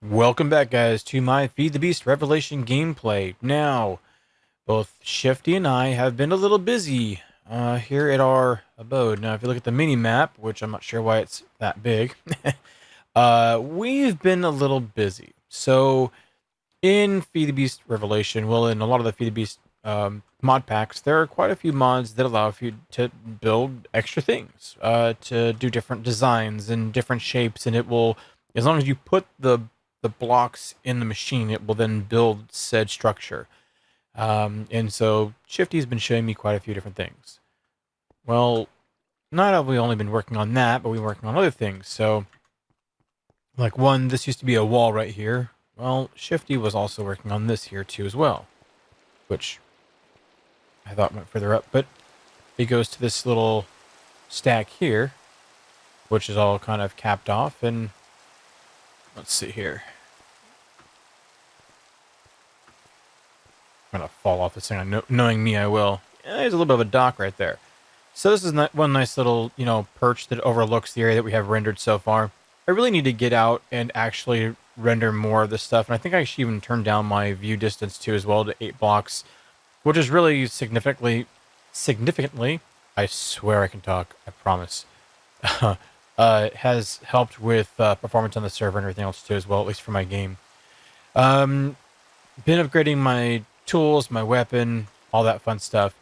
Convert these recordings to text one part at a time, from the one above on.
Welcome back, guys, to my Feed the Beast Revelation gameplay. Now, both Shifty and I have been a little busy here at our abode. Now, if you look at the mini map, which I'm not sure why it's that big, we've been a little busy. So, in Feed the Beast Revelation, well, in a lot of the Feed the Beast mod packs, there are quite a few mods that allow you to build extra things, to do different designs and different shapes, and it will, as long as you put the blocks in the machine, it will then build said structure. And so Shifty's been showing me quite a few different things. Well, not have we only been working on that, but we're working on other things. So, like one, this used to be a wall right here. Well, Shifty was also working on this here too as well, which I thought went further up, but it goes to this little stack here, which is all kind of capped off. And let's see here. I'm gonna fall off this thing. Knowing me, I will. Yeah, there's a little bit of a dock right there. So this is one nice little, perch that overlooks the area that we have rendered so far. I really need to get out and actually render more of this stuff, and I think I should even turn down my view distance too as well to 8 blocks, which is really significantly, I swear I can talk, I promise, has helped with performance on the server and everything else too as well, at least for my game. Been upgrading my tools, my weapon, all that fun stuff.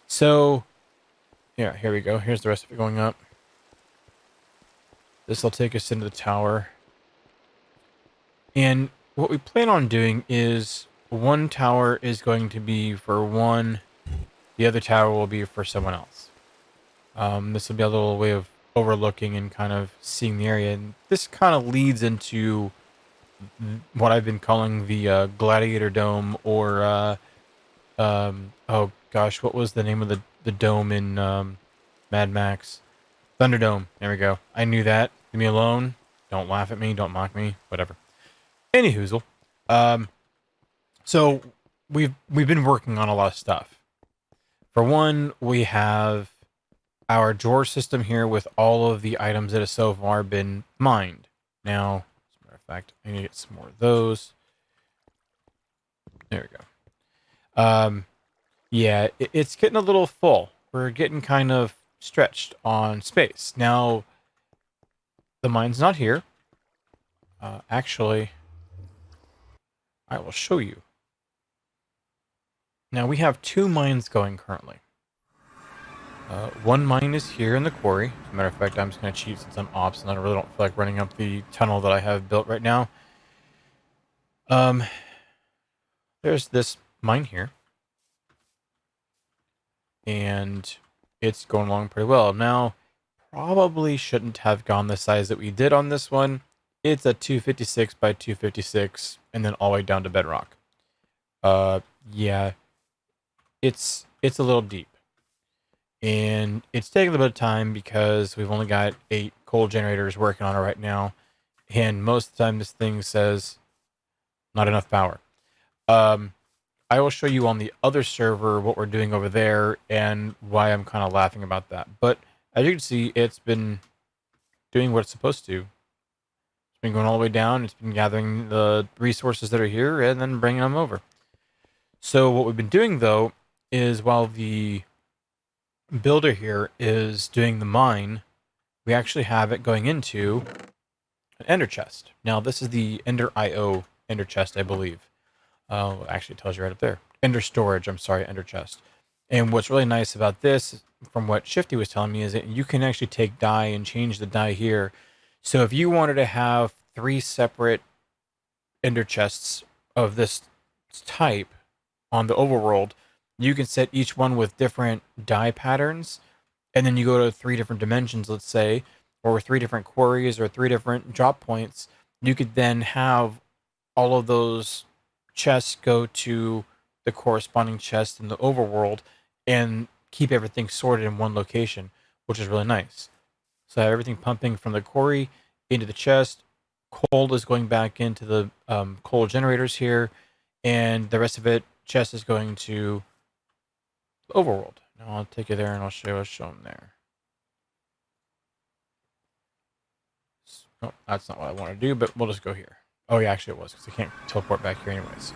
So, yeah, here we go. Here's the rest of it going up. This will take us into the tower. And what we plan on doing is one tower is going to be for one, the other tower will be for someone else. This will be a little way of overlooking and kind of seeing the area. And this kind of leads into what I've been calling the Gladiator Dome, or oh gosh, what was the name of the dome in Mad Max? Thunderdome. There we go. I knew that. Leave me alone. Don't laugh at me. Don't mock me. Whatever. Any hoozle. So we've been working on a lot of stuff. For one, we have our drawer system here with all of the items that have so far been mined. Now, as a matter of fact, I need to get some more of those. There we go. Yeah, it's getting a little full. We're getting kind of stretched on space. Now, the mine's not here. Actually, I will show you. Now, we have 2 mines going currently. One mine is here in the quarry. As a matter of fact, I'm just going to cheat since I'm ops and I really don't feel like running up the tunnel that I have built right now. There's this mine here. And it's going along pretty well. Now, probably shouldn't have gone the size that we did on this one. It's a 256 by 256 and then all the way down to bedrock. Yeah, it's a little deep. And it's taking a little bit of time because we've only got 8 coal generators working on it right now. And most of the time this thing says not enough power. I will show you on the other server what we're doing over there and why I'm kind of laughing about that. But as you can see, it's been doing what it's supposed to. It's been going all the way down. It's been gathering the resources that are here and then bringing them over. So what we've been doing, though, is while the builder here is doing the mine, we actually have it going into an ender chest. Now, this is the ender IO ender chest, I believe. Actually, it tells you right up there. Ender storage, I'm sorry, ender chest. And what's really nice about this, from what Shifty was telling me, is that you can actually take dye and change the dye here. So if you wanted to have 3 separate ender chests of this type on the overworld, you can set each one with different dye patterns, and then you go to 3 different dimensions, let's say, or 3 different quarries or 3 different drop points. You could then have all of those chests go to the corresponding chest in the overworld and keep everything sorted in one location, which is really nice. So I have everything pumping from the quarry into the chest. Coal is going back into the coal generators here, and the rest of it, chest, is going to the overworld. Now I'll take you there and I'll show you what's shown there. Oh, that's not what I want to do, but we'll just go here. Oh, yeah, actually it was, because I can't teleport back here anyways.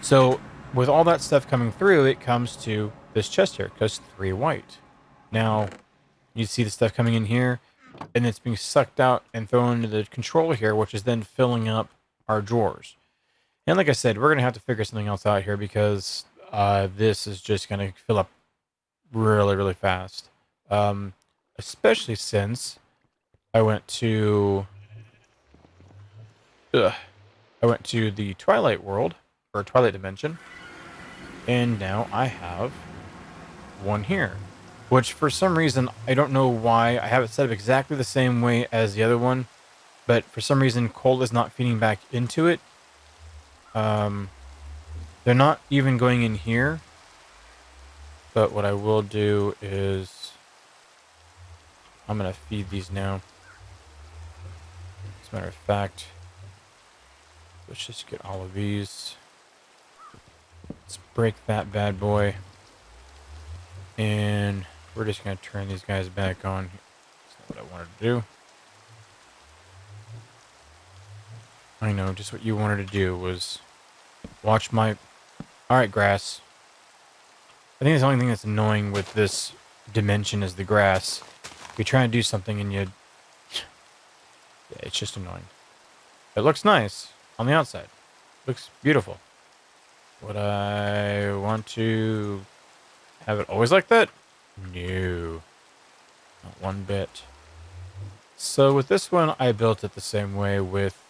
So, with all that stuff coming through, it comes to this chest here, because 3 white. Now, you see the stuff coming in here, and it's being sucked out and thrown into the controller here, which is then filling up our drawers. And like I said, we're going to have to figure something else out here, because this is just going to fill up really, really fast. Especially since I went to... I went to the Twilight world, or Twilight dimension, and now I have one here. Which, for some reason, I don't know why, I have it set up exactly the same way as the other one, but for some reason, coal is not feeding back into it. They're not even going in here, but what I will do is I'm going to feed these now. As a matter of fact, let's just get all of these. Let's break that bad boy. And we're just going to turn these guys back on. That's not what I wanted to do. I know, just what you wanted to do was watch my... Alright, grass. I think the only thing that's annoying with this dimension is the grass. You try to do something and you... Yeah, it's just annoying. It looks nice on the outside. Looks beautiful. Would I want to have it always like that? No. Not one bit. So with this one, I built it the same way with...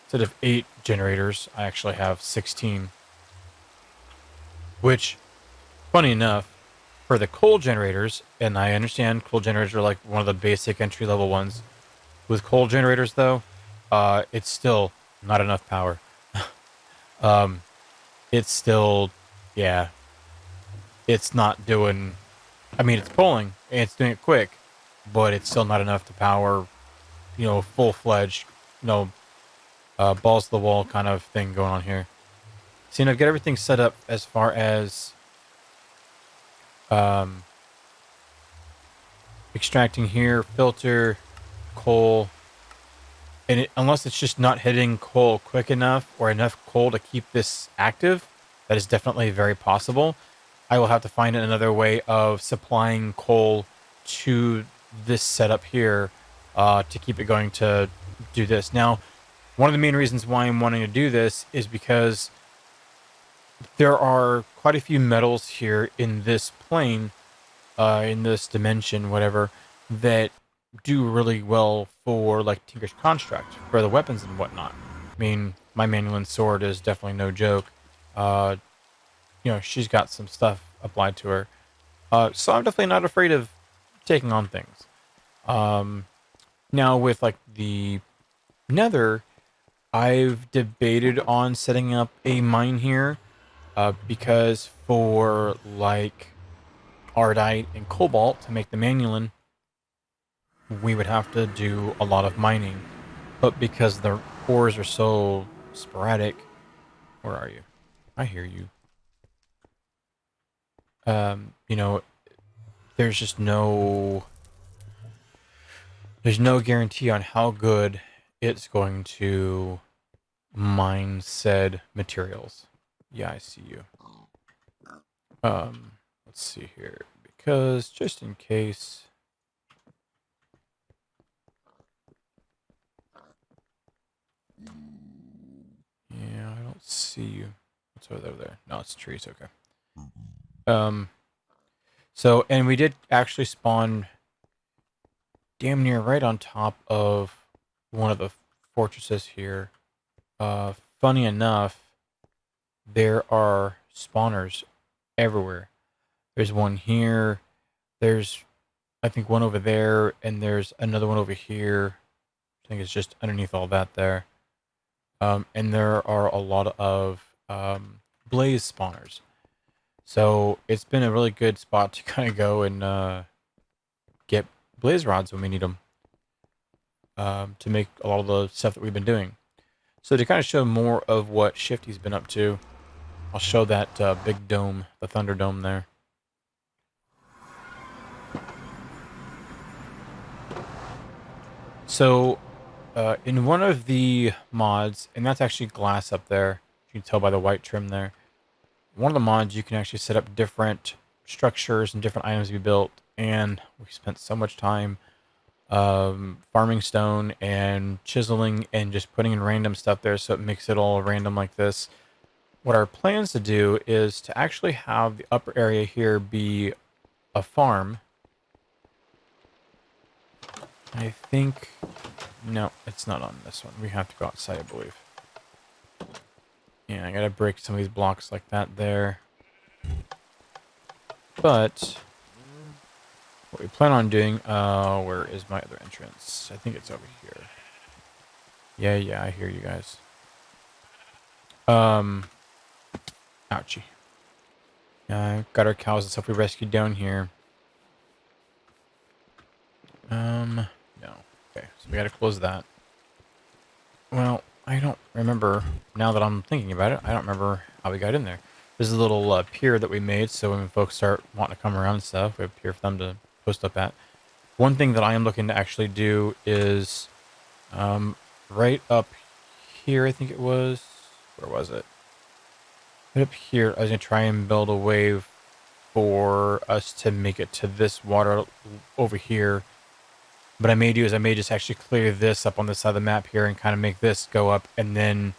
Instead of 8 generators, I actually have 16. Which, funny enough, for the coal generators, and I understand coal generators are like one of the basic entry-level ones. With coal generators, though, it's still not enough power. It's still, yeah, it's not doing... I mean, it's pulling, and it's doing it quick, but it's still not enough to power, you know, full-fledged, you know, balls to the wall kind of thing going on here. See, and I've got everything set up as far as extracting here, filter, coal, and unless it's just not hitting coal quick enough or enough coal to keep this active, that is definitely very possible. I will have to find another way of supplying coal to this setup here to keep it going to do this. Now, one of the main reasons why I'm wanting to do this is because there are quite a few metals here in this plane, in this dimension, whatever, that do really well for, like, Tinker's Construct, for the weapons and whatnot. I mean, my Manual Sword is definitely no joke. You know, she's got some stuff applied to her. So I'm definitely not afraid of taking on things. Now, with, like, the Nether, I've debated on setting up a mine here, because for, like, Ardite and Cobalt to make the Manulan, we would have to do a lot of mining. But because the ores are so sporadic... Where are you? I hear you. You know, there's just no... There's no guarantee on how good it's going to mine said materials. Yeah, I see you. Let's see here. Because, just in case... Yeah, I don't see you. What's over there? No, it's trees. Okay. So, and we did actually spawn damn near right on top of one of the fortresses here. Funny enough, there are spawners everywhere. There's one here. There's, I think, one over there, and there's another one over here. I think it's just underneath all that there. And there are a lot of blaze spawners. So it's been a really good spot to kind of go and get blaze rods when we need them to make a lot of the stuff that we've been doing. So to kind of show more of what Shifty's been up to, I'll show that big dome, the Thunder Dome there. So in one of the mods, and that's actually glass up there. You can tell by the white trim there. One of the mods, you can actually set up different structures and different items to be built. And we spent so much time farming stone and chiseling and just putting in random stuff there, so it makes it all random like this. What our plans to do is to actually have the upper area here be a farm. I think, no, it's not on this one. We have to go outside, I believe. Yeah, I gotta break some of these blocks like that there. But what we plan on doing, where is my other entrance? I think it's over here. Yeah, I hear you guys. Ouchie. Got our cows and stuff we rescued down here. No. Okay, so we gotta close that. Well, I don't remember, now that I'm thinking about it, I don't remember how we got in there. There's a little pier that we made, so when folks start wanting to come around and stuff, we have a pier for them to post up at. One thing that I am looking to actually do is right up here, I think it was. Where was it? Right up here, I was going to try and build a way for us to make it to this water over here. What I may do is I may just actually clear this up on the side of the map here and kind of make this go up and then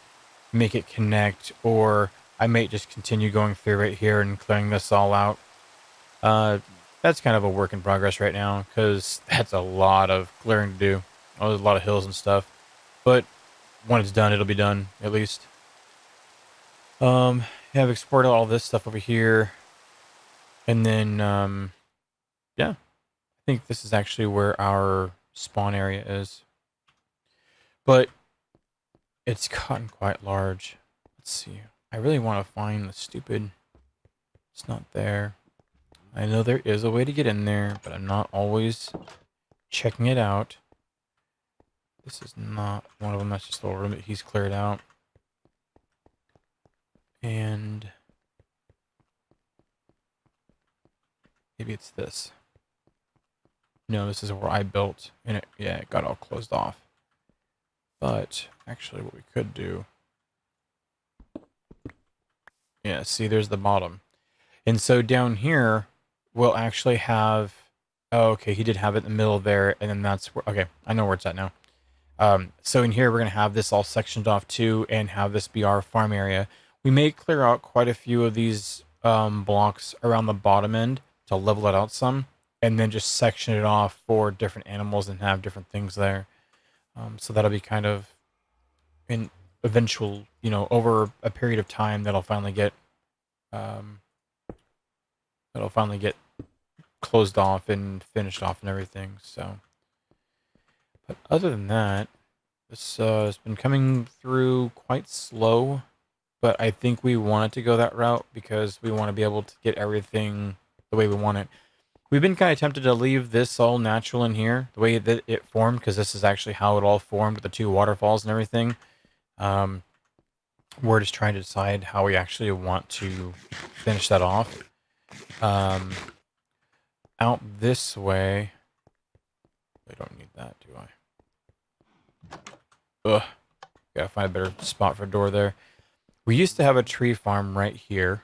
make it connect. Or I may just continue going through right here and clearing this all out. That's kind of a work in progress right now because that's a lot of clearing to do. Oh, there's a lot of hills and stuff. But when it's done, it'll be done, at least. I've exported all this stuff over here. And then, yeah. I think this is actually where our spawn area is. But it's gotten quite large. Let's see. I really want to find the stupid... It's not there. I know there is a way to get in there, but I'm not always checking it out. This is not one of them. That's just a little room that he's cleared out. And maybe it's this. No, this is where I built, and it got all closed off. But actually what we could do... Yeah, see, there's the bottom. And so down here, we'll actually have... Oh, okay, he did have it in the middle there, and then that's where... Okay, I know where it's at now. So in here, we're going to have this all sectioned off too, and have this be our farm area. We may clear out quite a few of these blocks around the bottom end to level it out some, and then just section it off for different animals and have different things there. So that'll be kind of an eventual, over a period of time that'll finally get closed off and finished off and everything. So, but other than that, this has been coming through quite slow. But I think we want it to go that route because we want to be able to get everything the way we want it. We've been kind of tempted to leave this all natural in here, the way that it formed, because this is actually how it all formed with the two waterfalls and everything. We're just trying to decide how we actually want to finish that off. Out this way... I don't need that, do I? Ugh. Gotta find a better spot for a door there. We used to have a tree farm right here,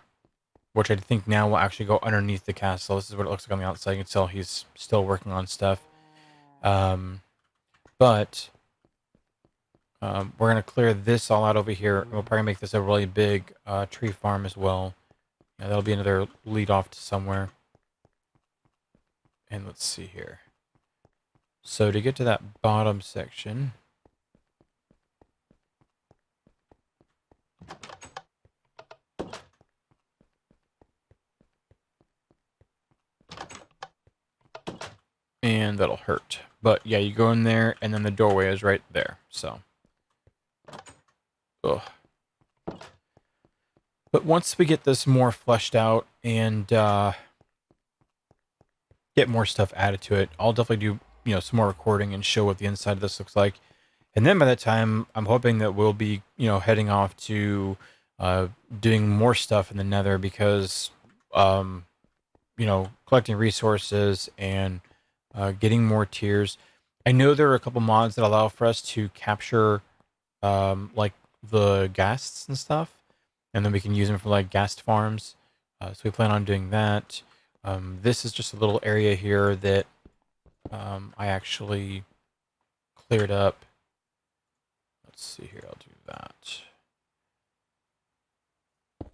which I think now will actually go underneath the castle. This is what it looks like on the outside. You can tell he's still working on stuff. But we're going to clear this all out over here. We'll probably make this a really big tree farm as well. Yeah, that'll be another lead off to somewhere. And let's see here. So to get to that bottom section... And that'll hurt. But yeah, you go in there, and then the doorway is right there. So, ugh. But once we get this more fleshed out and get more stuff added to it, I'll definitely do some more recording and show what the inside of this looks like. And then by that time, I'm hoping that we'll be heading off to doing more stuff in the Nether because collecting resources and getting more tiers. I know there are a couple mods that allow for us to capture like the ghasts and stuff, and then we can use them for like ghast farms. So we plan on doing that. This is just a little area here that I actually cleared up. Let's see here. I'll do that.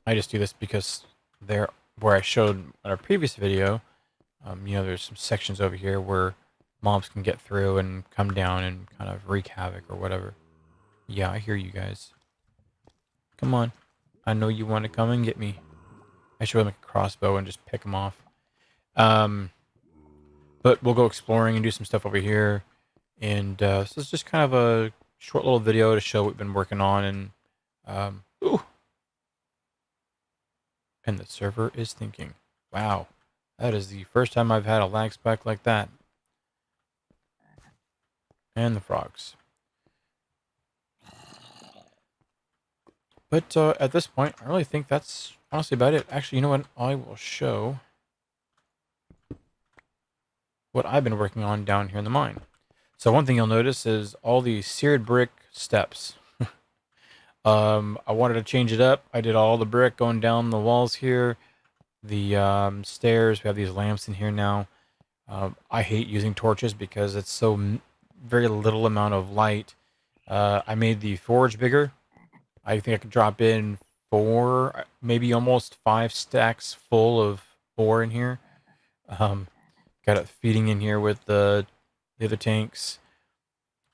I just do this because there, where I showed in our previous video, you know, there's some sections over here where mobs can get through and come down and kind of wreak havoc or whatever. Yeah, I hear you guys. Come on. I know you want to come and get me. I should make a crossbow and just pick them off. But we'll go exploring and do some stuff over here. And so it's just kind of a short little video to show what we've been working on. And ooh. And the server is thinking, wow, that is the first time I've had a lag spike like that. And the frogs. But at this point, I really think that's honestly about it. Actually, you know what? I will show what I've been working on down here in the mine. So one thing you'll notice is all these seared brick steps. I wanted to change it up. I did all the brick going down the walls here. The stairs. We have these lamps in here now. I hate using torches because it's so very little amount of light. I made the forge bigger. I think I could drop in 4, maybe almost 5 stacks full of ore in here. Got it feeding in here with the other tanks.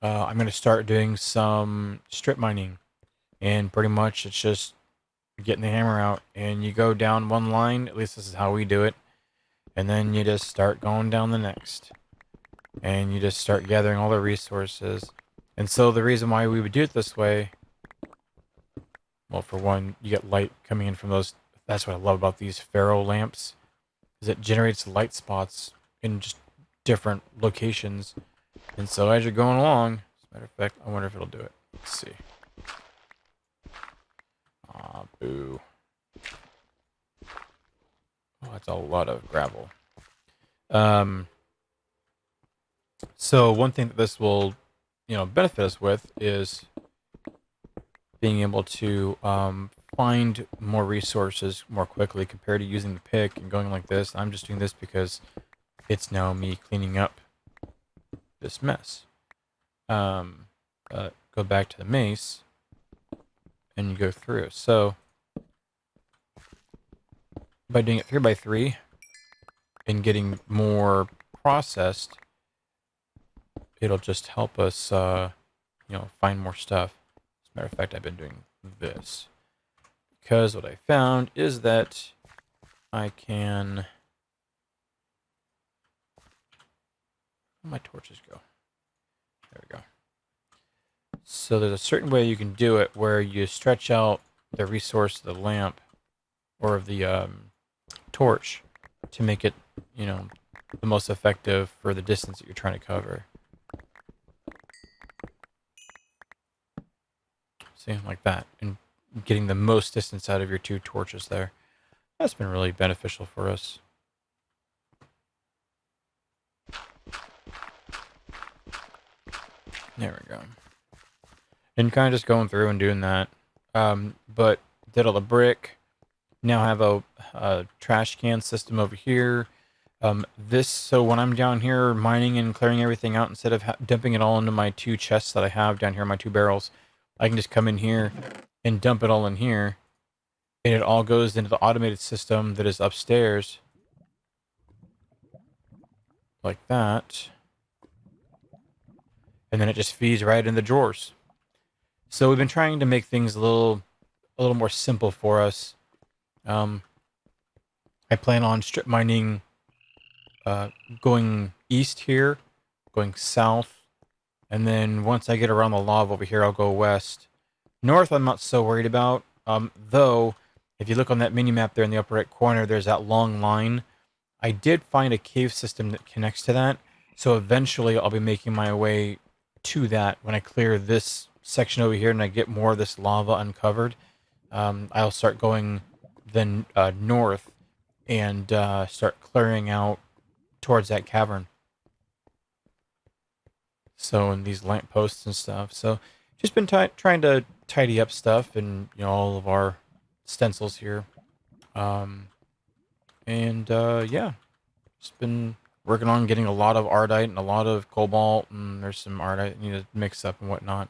I'm going to start doing some strip mining. And pretty much it's just getting the hammer out. And you go down one line, at least this is how we do it. And then you just start going down the next. And you just start gathering all the resources. And so the reason why we would do it this way, well, for one, you get light coming in from those. That's what I love about these Pharaoh lamps, is it generates light spots in just different locations. And so as you're going along, as a matter of fact, I wonder if it'll do it. Let's see. Ah, boo. Oh, that's a lot of gravel. So one thing that this will, benefit us with is being able to find more resources more quickly compared to using the pick and going like this. I'm just doing this because it's now me cleaning up this mess. Go back to the mace and you go through. So by doing it 3x3 and getting more processed, it'll just help us, find more stuff. As a matter of fact, I've been doing this because what I found is that I can. Where'd my torches go? There we go. So there's a certain way you can do it where you stretch out the resource of the lamp or of the torch to make it, the most effective for the distance that you're trying to cover. See, like that, and getting the most distance out of your 2 torches there. That's been really beneficial for us. There we go. And kind of just going through and doing that. But did all the brick. Now have a trash can system over here. So when I'm down here mining and clearing everything out, instead of dumping it all into my 2 chests that I have down here, my 2 barrels, I can just come in here and dump it all in here. And it all goes into the automated system that is upstairs. Like that. And then it just feeds right in the drawers. So we've been trying to make things a little more simple for us. I plan on strip mining going east here, going south, and then once I get around the lava over here, I'll go west. North, I'm not so worried about, though, if you look on that mini-map there in the upper right corner, there's that long line. I did find a cave system that connects to that, so eventually I'll be making my way to that when I clear this section over here and I get more of this lava uncovered. I'll start going then north and start clearing out towards that cavern. So, and these lamp posts and stuff. So, just been trying to tidy up stuff and all of our stencils here. Um, and yeah, just been working on getting a lot of ardite and a lot of cobalt, and there's some ardite I need to mix up and whatnot.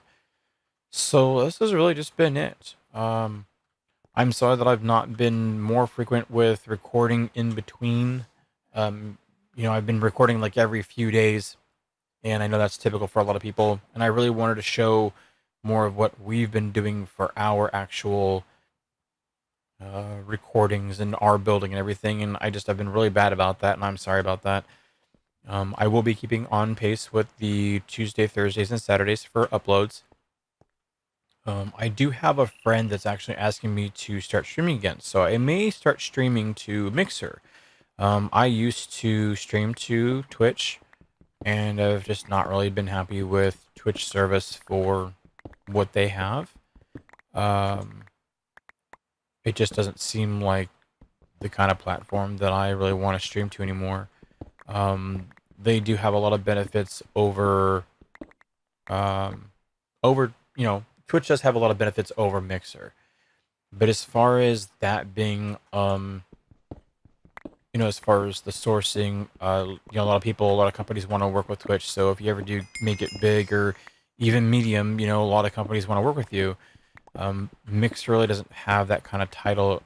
So this has really just been it. I'm sorry that I've not been more frequent with recording in between. Um, I've been recording like every few days, and I know that's typical for a lot of people. And I really wanted to show more of what we've been doing for our actual recordings and our building and everything. And I've been really bad about that, and I'm sorry about that. I will be keeping on pace with the Tuesday, Thursdays, and Saturdays for uploads. I do have a friend that's actually asking me to start streaming again, so I may start streaming to Mixer. I used to stream to Twitch, and I've just not really been happy with Twitch service for what they have. It just doesn't seem like the kind of platform that I really want to stream to anymore. They do have a lot of benefits over, um, Twitch does have a lot of benefits over Mixer. But as far as that being, as far as the sourcing, a lot of companies want to work with Twitch. So if you ever do make it big or even medium, a lot of companies want to work with you. Mix really doesn't have that kind of title,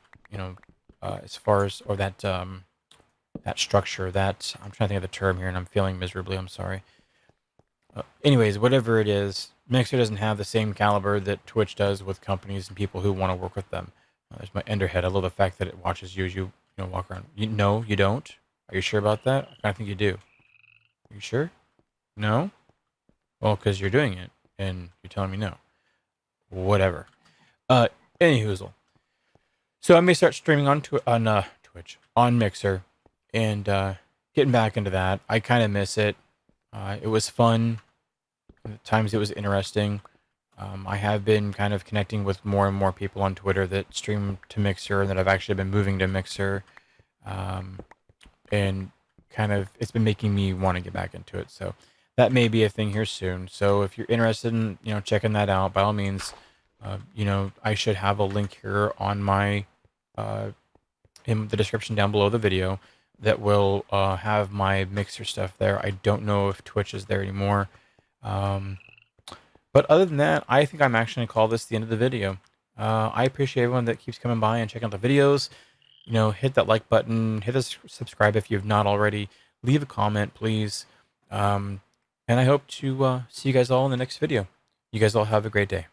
as far as, or that structure. That I'm trying to think of the term here, and I'm failing miserably. I'm sorry. Anyways, whatever it is, Mixer doesn't have the same caliber that Twitch does with companies and people who want to work with them. There's my Enderhead. I love the fact that it watches you as you walk around. No, you don't. Are you sure about that? I think you do. Are you sure? No? Well, because you're doing it, and you're telling me no. Whatever. Uh, Anyhoozle. So I may start streaming on Twitch, on Mixer, and getting back into that. I kind of miss it. It was fun. At times it was interesting. I have been kind of connecting with more and more people on Twitter that stream to Mixer and that I've actually been moving to Mixer. And kind of, it's been making me want to get back into it. So that may be a thing here soon. So if you're interested in, checking that out, by all means, I should have a link here on my, in the description down below the video that will have my Mixer stuff there. I don't know if Twitch is there anymore. But other than that, I think I'm actually going to call this the end of the video. I appreciate everyone that keeps coming by and checking out the videos. Hit that like button, hit the subscribe if you've not already. Leave a comment, please. And I hope to see you guys all in the next video. You guys all have a great day.